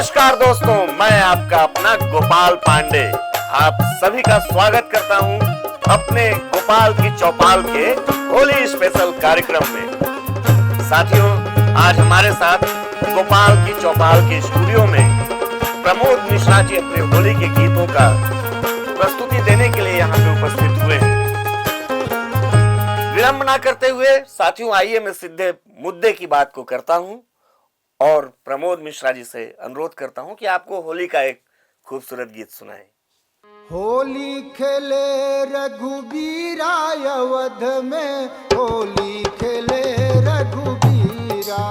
नमस्कार दोस्तों, मैं आपका अपना गोपाल पांडे आप सभी का स्वागत करता हूं अपने गोपाल की चौपाल के होली स्पेशल कार्यक्रम में। साथियों, आज हमारे साथ गोपाल की चौपाल के स्टूडियो में प्रमोद मिश्रा जी अपने होली के गीतों का प्रस्तुति देने के लिए यहाँ पे उपस्थित हुए हैं। विलंब ना करते हुए साथियों, आइए मैं सीधे मुद्दे की बात को करता हूँ और प्रमोद मिश्रा जी से अनुरोध करता हूं कि आपको होली का एक खूबसूरत गीत सुनाएं। होली खेले रघुबीरा अवध में, होली खेले रघुबीरा।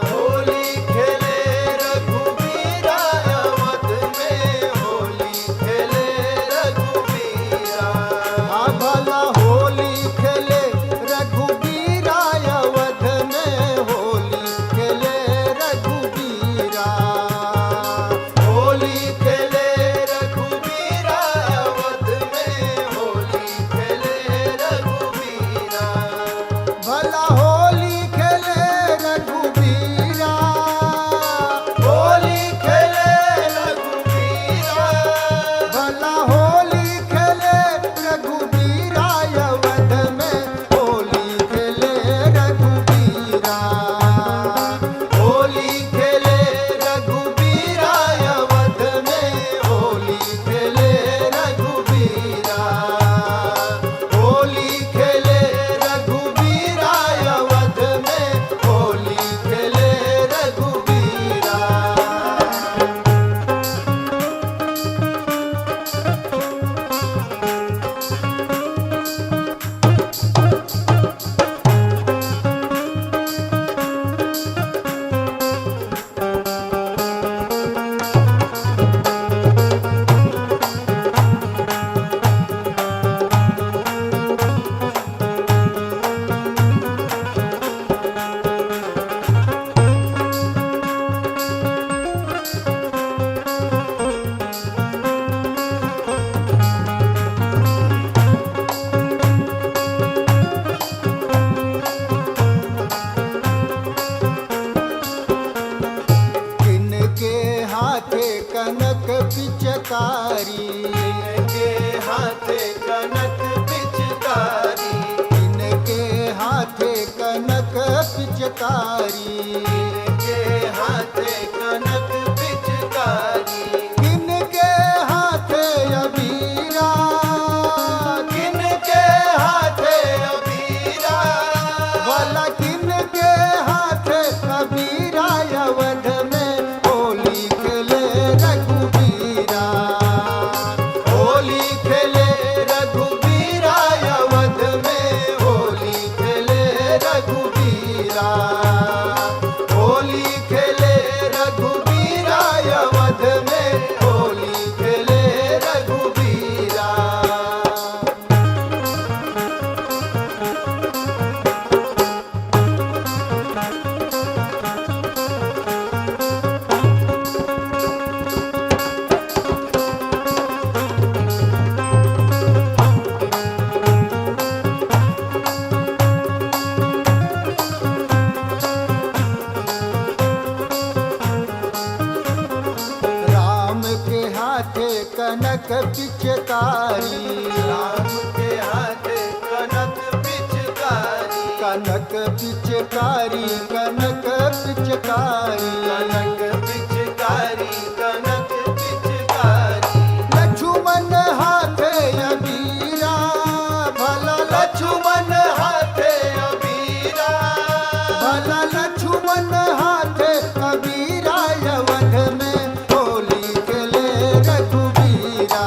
होली खेले रघुबीरा अवध में, होली खेले रघुबीरा। हाँ भला होली खेले रघुबीरा अवध में, होली खेले रघुबीरा। होली खेले रघुबीरा अवध में, होली खेले रघुबीरा। भला होली खेले रघुबीरा, होली खेले रघुबीरा। भला होली खेले रघुबीरा अवध में, होली खेले रघुबीरा। होली खेले रघुबीरा अवध में, होली खेले रघुबीरा। होली खेले रघुबीरा अवध में, होली खेले रघुबीरा। किनके हाथे कनक पिचकारी, किनके हाथे कनक पिचकारी। किनके हाथे कनक पिचकारी, किनके हाथे कनक पिचकारी। किनके हाथे अबीरा, किनके हाथे अबीरा। भला किनके हाथे अबीरा अवध में, होली खेले रघुबीरा। होली खेले रघुबीरा अवध में, होली खेले रघुबीरा। होली खेले रघुबीरा अवध में, होली खेले रघुबीरा। राम के हाथे कनक पिचकारी, राम के हाथे कनक पिचकारी। कनक पिचकारी, कनक पिचकारी, कनक पिचकारी, कनक पिचकारी। लक्ष्मण हाथे अबीरा, भला लक्ष्मण हाथे अबीरा। भला लक्ष्मण हाथे अबीरा अवध में, होली खेले रघुबीरा।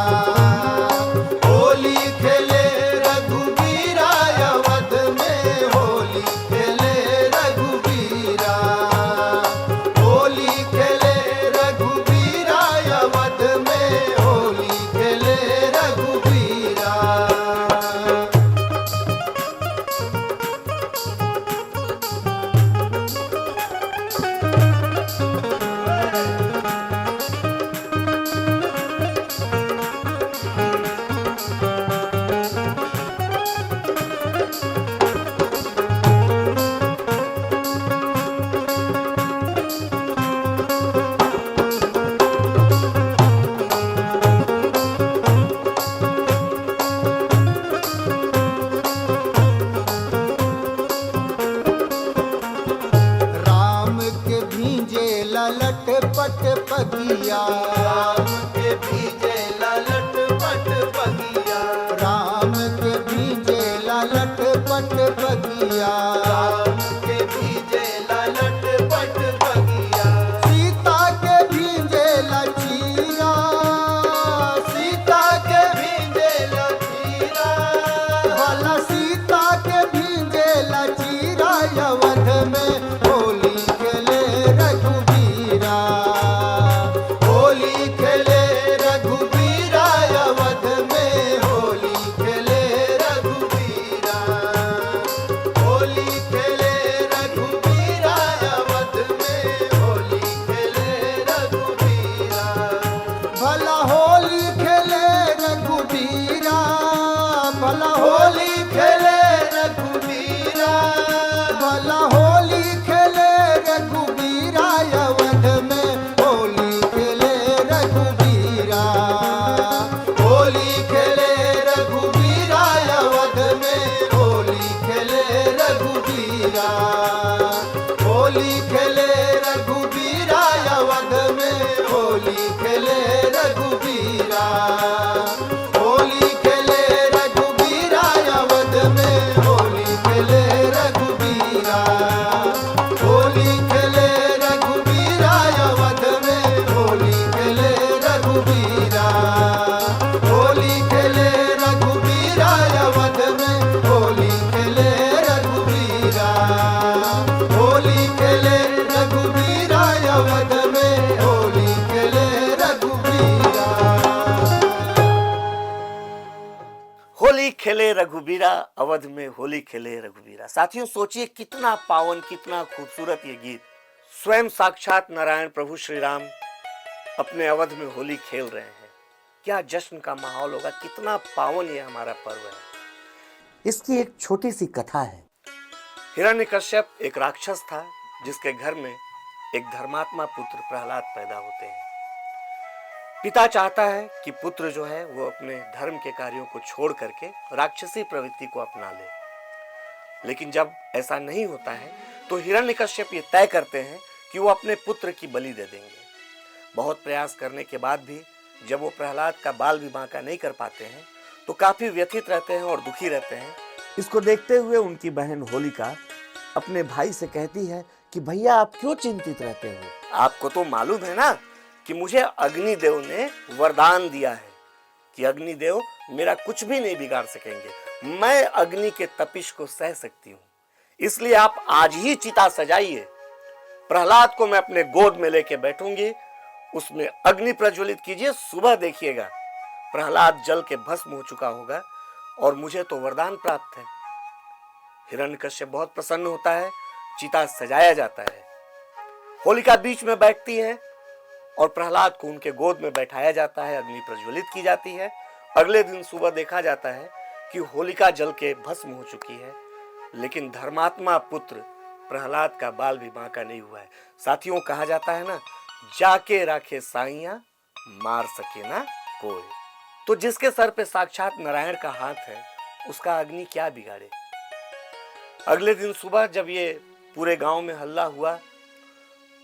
होली खेले रघुबीरा अवध में, होली खेले बगिया, राम के भीजे ललट पट बगिया, राम के भीजे ललट पट बगिया, राम के भीजे ललट पट बगिया, सीता के भीजे लचीरा, सीता के भीजे लचीरा, भला सीता के भीजे लचीरा, अवध में होली खेले रघुबीरा, होली खेले रघुबीरा, अवध में होली खेले रघुबीरा, होली खेले रघुबीरा, अवध में होली खेले रघुबीरा, भला होली खेले रघुबीरा, भला होली खेले रघुबीरा, भला होली खेले रघुबीरा, अवध में होली खेले रघुबीरा, होली खेले रघुबीरा, अवध में होली खेले रघुबीरा, होली खेले रघुबीरा, अवध में होली खेले रघुबीरा, होली खेले रघुबीरा, अवध में होली खेले रघुबीरा, होली खेले रघुबीरा, अवध में होली खेले रघुबीरा, होली खेले रघुबीरा, अवध में होली खेले रघुबीरा, होली खेले रघुबीरा, अवध में होली खेले रघुबीरा। होली खेले रघुबीरा, अवध में होली खेले रघुबीरा। साथियों, सोचिए कितना पावन, कितना खूबसूरत ये गीत। स्वयं साक्षात नारायण प्रभु श्री राम अपने अवध में होली खेल रहे हैं। क्या जश्न का माहौल होगा, कितना पावन ये हमारा पर्व है। इसकी एक छोटी सी कथा है। हिरण्यकश्यप एक राक्षस था जिसके घर में एक धर्मात्मा पुत्र प्रहलाद पैदा होते हैं। पिता चाहता है कि पुत्र जो है वो अपने धर्म के कार्यों को छोड़ करके राक्षसी प्रवृत्ति को अपना ले, लेकिन जब ऐसा नहीं होता है तो हिरण्यकश्यप ये तय करते हैं कि वो अपने पुत्र की बलि दे देंगे। बहुत प्रयास करने के बाद भी जब वो प्रहलाद का बाल विवाह का नहीं कर पाते हैं तो काफी व्यथित रहते हैं और दुखी रहते हैं। इसको देखते हुए उनकी बहन होलिका अपने भाई से कहती है कि भैया आप क्यों चिंतित रहते हो, आपको तो मालूम है ना कि मुझे अग्निदेव ने वरदान दिया है कि अग्निदेव मेरा कुछ भी नहीं बिगाड़ सकेंगे, मैं अग्नि के तपिश को सह सकती हूँ, इसलिए आप आज ही चिता सजाइए। प्रहलाद को मैं अपने गोद में लेके बैठूंगी, उसमें अग्नि प्रज्वलित कीजिए, सुबह देखिएगा प्रहलाद जल के भस्म हो चुका होगा और मुझे तो वरदान प्राप्त है। हिरण्यकश्यप बहुत प्रसन्न होता है, चिता सजाया जाता है। होलिका बीच में बैठती है और प्रहलाद को उनके गोद में बैठाया जाता है, अग्नि प्रज्वलित की जाती है। अगले दिन सुबह देखा जाता है कि होलिका जल के भस्म हो चुकी है, लेकिन धर्मात्मा पुत्र प्रहलाद का बाल विवाह का नहीं हुआ है। साथियों, कहा जाता है ना, जाके राखे साइया मार सके ना कोई। तो जिसके सर पे साक्षात नारायण का हाथ है उसका अग्नि क्या बिगाड़े। अगले दिन सुबह जब ये पूरे गांव में हल्ला हुआ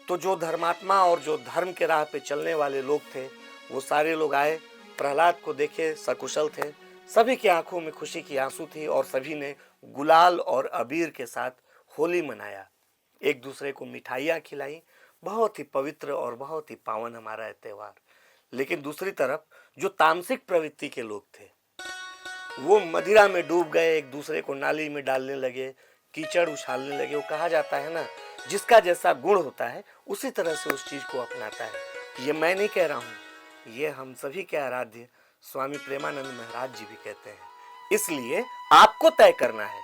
तो जो धर्मात्मा और जो धर्म के राह पे चलने वाले लोग थे वो सारे लोग आए, प्रहलाद को देखे, सकुशल थे। सभी की आंखों में खुशी की आंसू थी और सभी ने गुलाल और अबीर के साथ होली मनाया, एक दूसरे को मिठाइयाँ खिलाई। बहुत ही पवित्र और बहुत ही पावन हमारा है त्यौहार। लेकिन दूसरी तरफ जो तामसिक प्रवृत्ति के लोग थे वो मदिरा में डूब गए, एक दूसरे को नाली में डालने लगे, कीचड़ उछालने लगे। वो कहा जाता है ना, जिसका जैसा गुण होता है उसी तरह से उस चीज को अपनाता है। ये मैं नहीं कह रहा हूँ, ये हम सभी के आराध्य स्वामी प्रेमानंद महाराज जी भी कहते हैं। इसलिए आपको तय करना है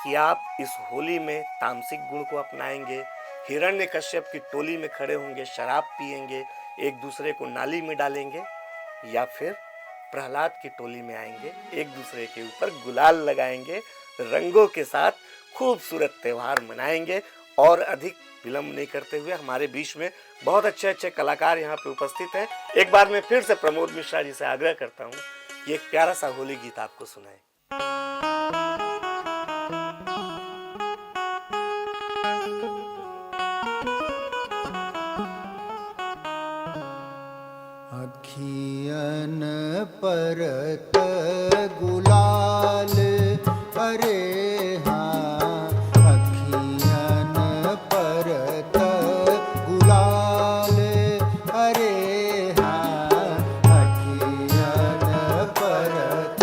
कि आप इस होली में तामसिक गुण को अपनाएंगे, हिरण्यकश्यप की टोली में खड़े होंगे, शराब पिएंगे, एक दूसरे को नाली में डालेंगे, या फिर प्रहलाद की टोली में आएंगे, एक दूसरे के ऊपर गुलाल लगाएंगे, रंगों के साथ खूबसूरत त्योहार मनाएंगे। और अधिक विलंब नहीं करते हुए हमारे बीच में बहुत अच्छे अच्छे कलाकार यहाँ पे उपस्थित हैं। एक बार मैं फिर से प्रमोद मिश्रा जी से आग्रह करता हूँ कि एक प्यारा सा होली गीत आपको सुनाएं। परत गुलाल अरे हाँ अखियन परत गुलाल अरे हाँ अखियन परत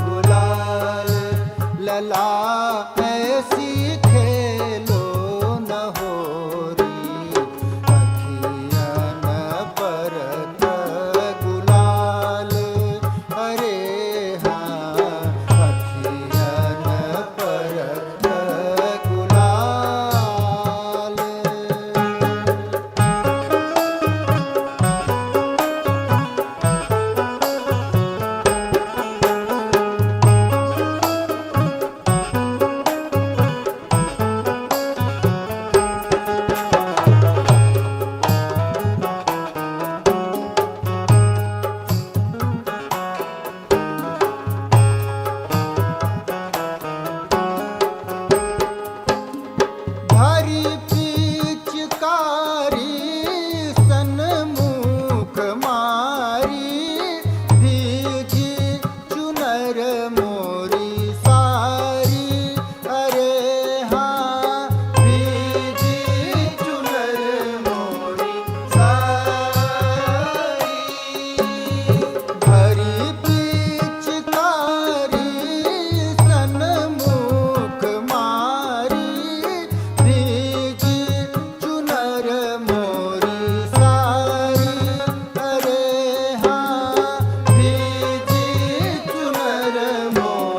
गुलाल लला ऐसी खेलो न होरी अखियन परत गुलाल अरे हाँ अखियन परत गुलाल। भरी पिचकारी सन्मुख मारी भीगी चुनर मोरी सारी अरे हाँ भीगी चुनर मोरी सारी भरी पिचकारी सन्मुख मारी भीगी चुनर मोरी सारी अरे हाँ भीगी चुनर मोरी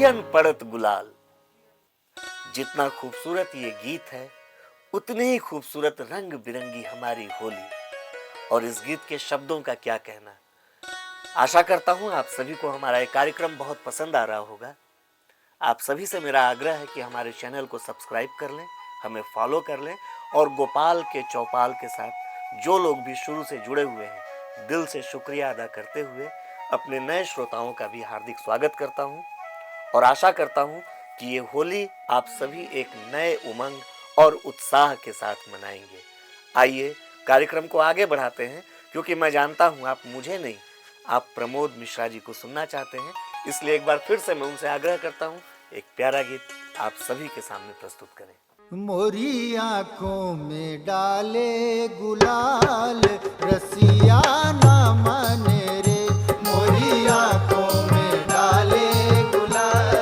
पियन पड़त गुलाल। जितना खूबसूरत ये गीत है उतनी ही खूबसूरत रंग बिरंगी हमारी होली। और इस गीत के शब्दों का क्या कहना। आशा करता हूं आप सभी को हमारा ये कार्यक्रम बहुत पसंद आ रहा होगा। आप सभी से मेरा आग्रह है कि हमारे चैनल को सब्सक्राइब कर लें, हमें फॉलो कर लें और गोपाल के चौपाल के साथ जो लोग भी शुरू से जुड़े हुए हैं दिल से शुक्रिया अदा करते हुए अपने नए श्रोताओं का भी हार्दिक स्वागत करता हूं और आशा करता हूं कि ये होली आप सभी एक नए उमंग और उत्साह के साथ मनाएंगे। आइए कार्यक्रम को आगे बढ़ाते हैं, क्योंकि मैं जानता हूं आप मुझे नहीं, आप प्रमोद मिश्रा जी को सुनना चाहते हैं। इसलिए एक बार फिर से मैं उनसे आग्रह करता हूं, एक प्यारा गीत आप सभी के सामने प्रस्तुत करें। मोरी आंखों में डाले गुलाल, रसिया ना माने रे। मोरी आंखों में डाले गुलाल,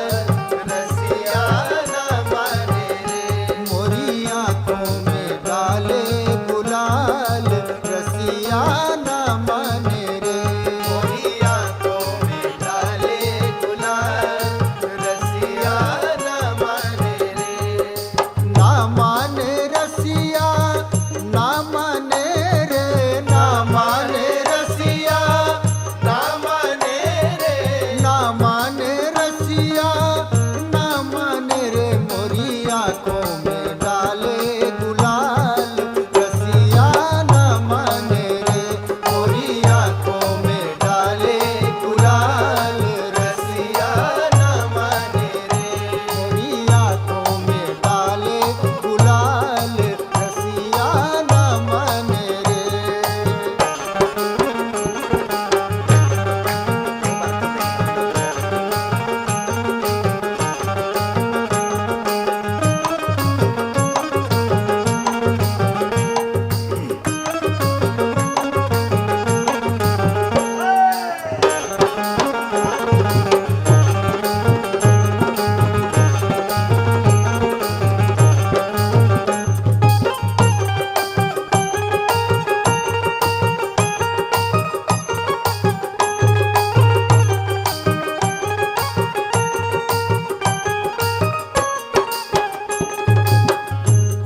रसिया ना माने रे। मोरी आंखों में डाले गुलाल, रसिया ना माने रे। मोरी आंखों में डाले गुलाल, रसिया ना माने रे। ना माने रसिया ना माने रे, ना माने रसिया ना माने रे। ना माने रसिया ना माने रे। मोरी आंखों में डाले गुलाल, रसिया ना माने रे। मोरी आंखों में डाले गुलाल, रसिया ना माने रे। मोरी आंखों में डाले गुलाल, रसिया ना माने रे।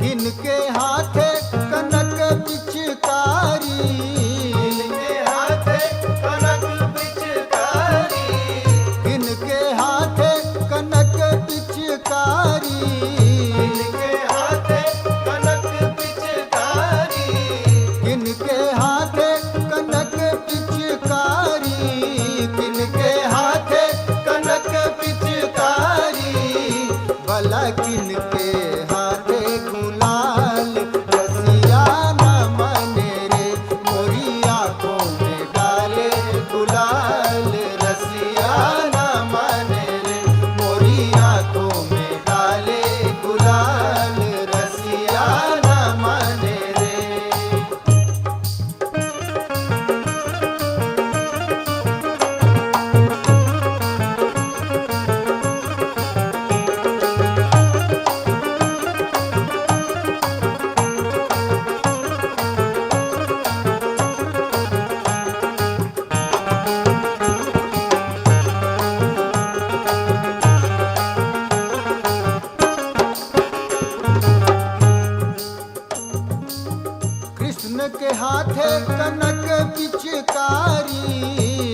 इनके हाथे कनक पिचकारी, इनके हाथे कनक पिचकारी। इनके हाथे कनक पिचकारी, इनके हाथे कनक पिचकारी। इनके हाथे कनक पिचकारी, इनके हाथे कनक पिचकारी। भला किनके हाथे गुलाल, रसिया ना माने रे। मोरी आंखों में डाले गुलाल, रसिया ना माने रे। मोरी आंखों में डाले गुलाल, रसिया ना माने रे। कृष्ण के हाथे कनक पिचकारी,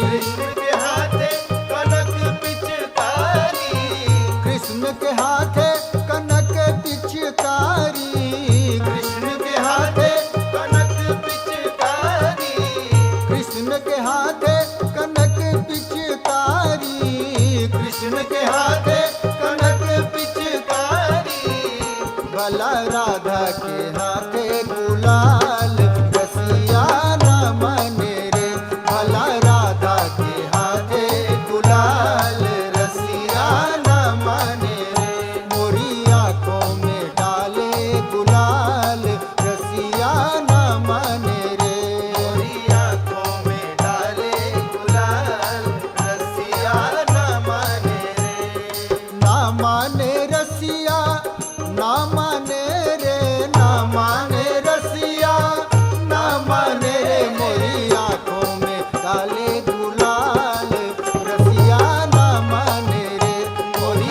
कृष्ण के हाथे कनक पिचकारी। कृष्ण के हाथे कनक पिचकारी, कृष्ण के हाथे कनक पिचकारी। कृष्ण के हाथे कनक पिचकारी, कृष्ण के हाथे कनक पिचकारी। भला राधा के हाथे गुलाल, रसिया ना माने रे। भला राधा के हाथे गुलाल, रसिया ना माने रे। मोरी आंखों में डाले गुलाल, रसिया ना माने रे। मोरी आंखों में डाले गुलाल, रसिया ना माने रे। ना माने रसिया ना माने रे, ना माने रसिया ना माने रे। मोरी आंखों में डाले गुलाल, रसिया ना माने रे। मोरी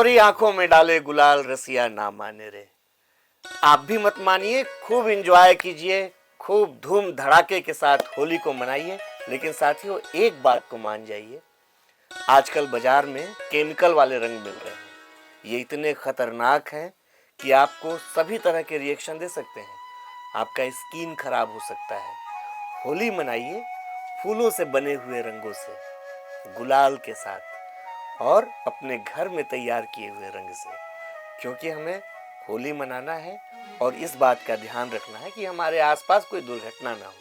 तुम्हारी आंखों में डाले गुलाल रसिया ना माने रे। आप भी मत मानिए, खूब एंजॉय कीजिए, खूब धूम धड़ाके के साथ होली को मनाइए। लेकिन साथियों, एक बात को मान जाइए, आजकल बाजार में केमिकल वाले रंग मिल रहे हैं। ये इतने खतरनाक हैं कि आपको सभी तरह के रिएक्शन दे सकते हैं। आपका स्किन खराब हो सकता है। होली मनाइए फूलों से बने हुए रंगों से, गुलाल के साथ और अपने घर में तैयार किए हुए रंग से, क्योंकि हमें होली मनाना है और इस बात का ध्यान रखना है कि हमारे आसपास कोई दुर्घटना ना हो।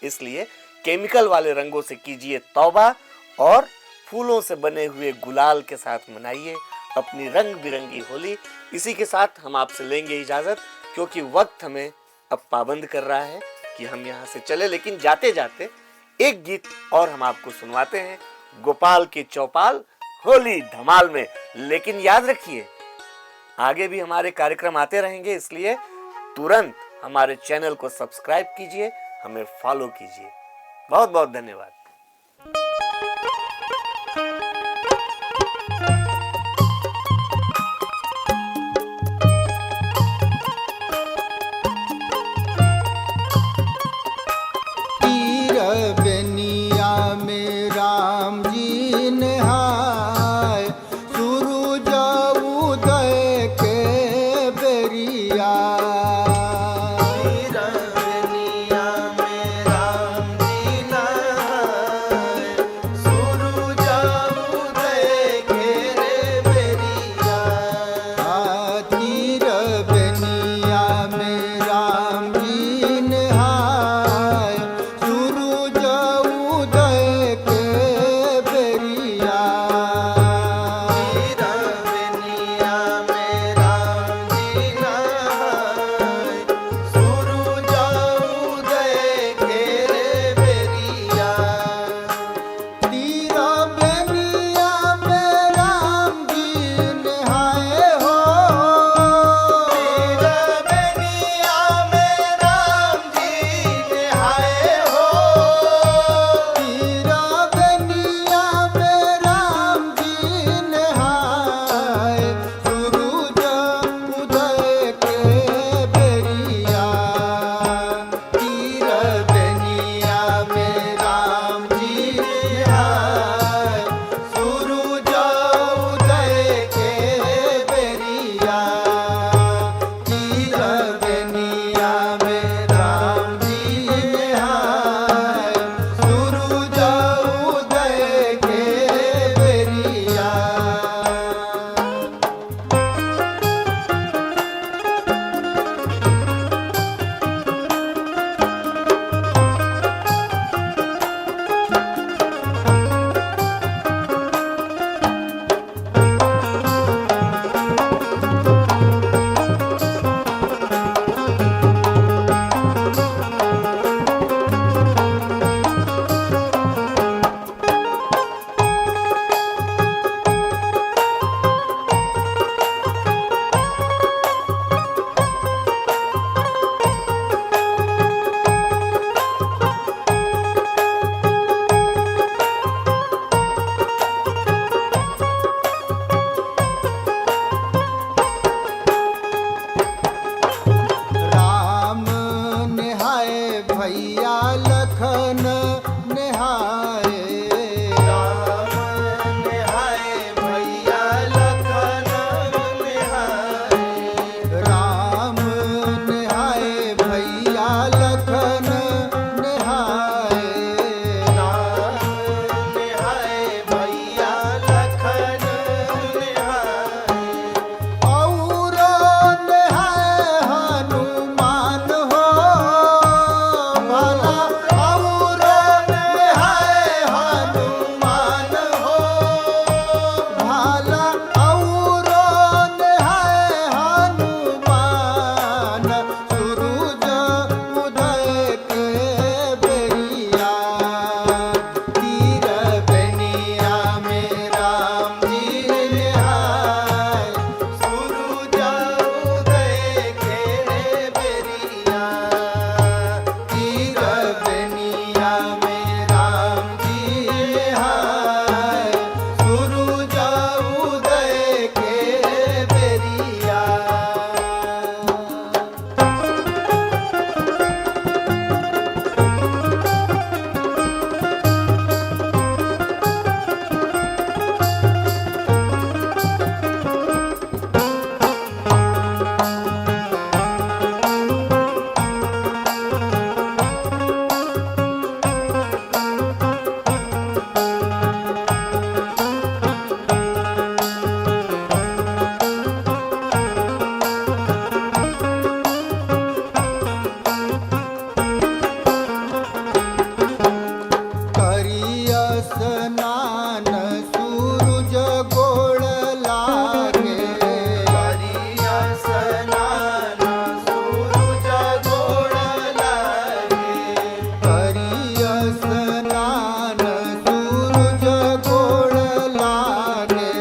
इसलिए केमिकल वाले रंगों से कीजिए तौबा और फूलों से बने हुए गुलाल के साथ मनाइए अपनी रंग बिरंगी होली। इसी के साथ हम आपसे लेंगे इजाजत, क्योंकि वक्त हमें अब पाबंद कर रहा है कि हम यहाँ से चले। लेकिन जाते जाते एक गीत और हम आपको सुनवाते हैं, गोपाल की चौपाल होली धमाल में। लेकिन याद रखिए, आगे भी हमारे कार्यक्रम आते रहेंगे, इसलिए तुरंत हमारे चैनल को सब्सक्राइब कीजिए, हमें फॉलो कीजिए। बहुत बहुत धन्यवाद। तीर बेनिया में राम जी नहाय, सूरज उदय के बेरिया। तीर बेनिया में राम जी नहाय, सूरज उदय के बेरिया। तीर बेनिया में राम जी नहाय, सूरज उदय के बेरिया। तीर बेनिया में राम जी नहाय, सूरज उदय के बेरिया। तीर बेनिया में राम जी नहाए हो। तीर बेनिया में राम जी नहाए हो। तीर बेनिया में राम जी नहाए, सूरज उदय के बेरिया। तीर बेनिया में राम जी नहाए, सूरज उदय के बेरिया। तीर बेनिया में राम जी नहाए, सूरज उदय के बेरिया। राम नहाए भैया लखन नहाए। राम नहाए भैया लखन नहाए। राम नहाए भैया लखन नहाए। राम नहाए भैया लखन नहाए। और नहाए हनुमान हो भला, और करिया स्नान सूरज गोड़ लागे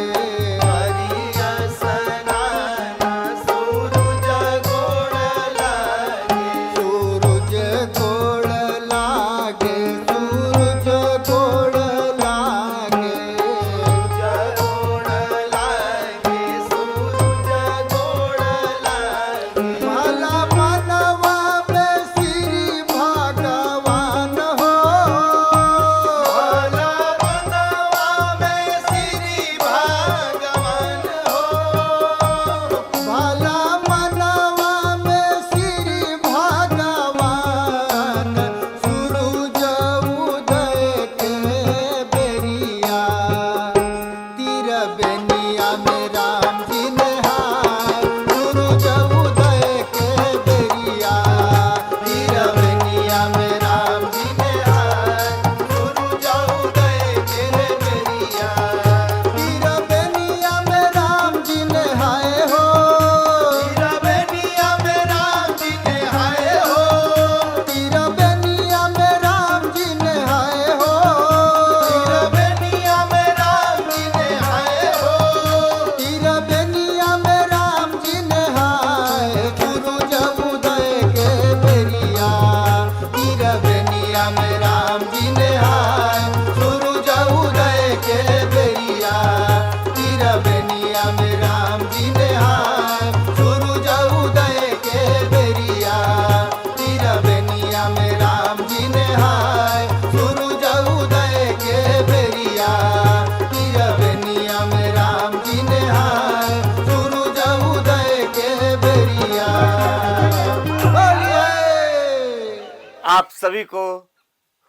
करिया स्नान सूरज गोड़ लागे सूरज गोड़ लागे सूरज गोड़ लागे गोड़ लागे सूरज गोड़ लागे भला मनवा में श्री भगवान हो भला मनवा में श्री भगवान हो भला मनवा में श्री भगवान सूरज उदय के बेरिया तीर बेनिया में राम जी नहाय सूरज उदय के बेरिया तीर बेनिया में राम जी नहाय सूरज उदय के बेरिया तीर बेनिया में राम जी नहाय हो तीरा बेनिया में राम जी ने हाय हो तीर बेनिया में राम जी नहाय हो तीरा बेनिया में राम जी ने हाय हो तीर बेनिया में राम जी नहाय सूरज उदय के बेरिया तीर बेनिया में राम जी नहाय सूरज उदय के बेरिया तीर बेनिया में राम जी नहाय सूरज उदय के बेरिया तीर बेनिया में राम जी नहाय सूरज उदय के बेरिया तीर बेनिया में राम जी नहाय सूरज उदय के बेरिया बोलिए। आप सभी को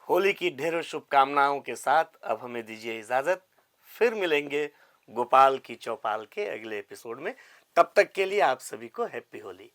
होली की ढेरों शुभकामनाओं के साथ अब हमें दीजिए इजाजत। फिर मिलेंगे गोपाल की चौपाल के अगले एपिसोड में। तब तक के लिए आप सभी को हैप्पी होली।